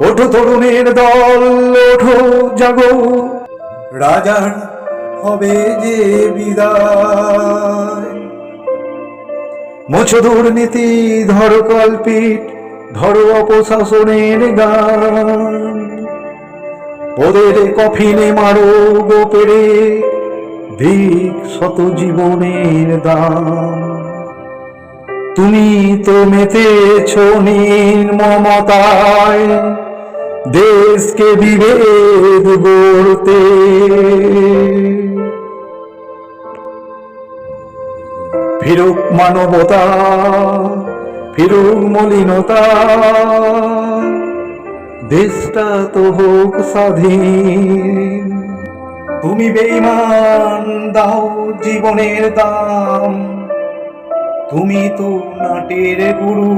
ওঠো তরুণের দল, ওঠো জাগো, রাজার হবে যে বিদায়। মোছো দুর্নীতি, ধরো কল্পিত, ধরো অপশাসনের গান। ওদের কফিনে মারো গোপেরে, ভিক শত জীবনের দান। তুমি তো মেতেছ নির্মমতায়, দেশকে বিভেদ গড়তে। ফিরুক মানবতা, ফিরুক মলিনতা, দেশটা তো হোক স্বাধীন। তুমি বেঈমান, দাও জীবনের দাম, তুমি তো নাটের গুরু।